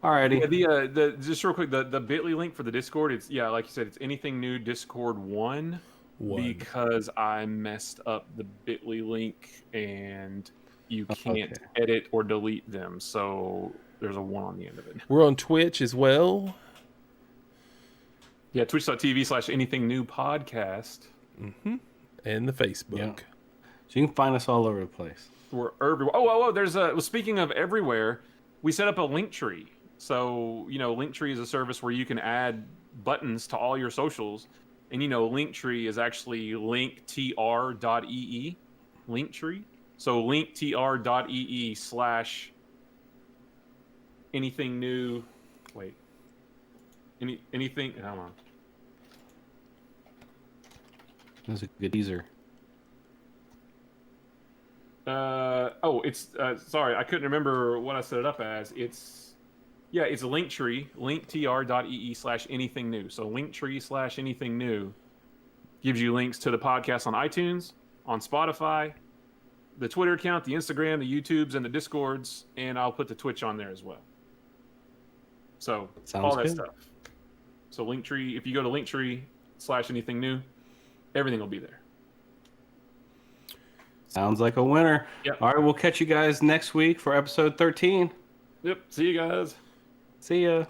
alrighty. Yeah, the just real quick, the bit.ly link for the Discord, it's like you said, it's Anything New Discord 1. Because I messed up the bit.ly link and you can't edit or delete them, so there's a 1 on the end of it. We're on Twitch as well. Yeah, twitch.tv / Anything New Podcast. Mm-hmm. And the Facebook. Yeah. So you can find us all over the place. We're everywhere. Oh, there's speaking of everywhere, we set up a link tree. So, Linktree is a service where you can add buttons to all your socials. And, Linktree is actually linktr.ee. Linktree. So linktr.ee / anything new. Wait. Anything. Hold on. That was a good teaser. It's sorry, I couldn't remember what I set it up as. It's Linktree, linktr.ee / anything new. So Linktree / anything new gives you links to the podcast on iTunes, on Spotify, the Twitter account, the Instagram, the YouTubes, and the Discords, and I'll put the Twitch on there as well. So Sounds all that good. stuff. So Linktree, if you go to Linktree / anything new, everything will be there. Sounds like a winner. Yep. All right, we'll catch you guys next week for episode 13. Yep. See you guys. See ya.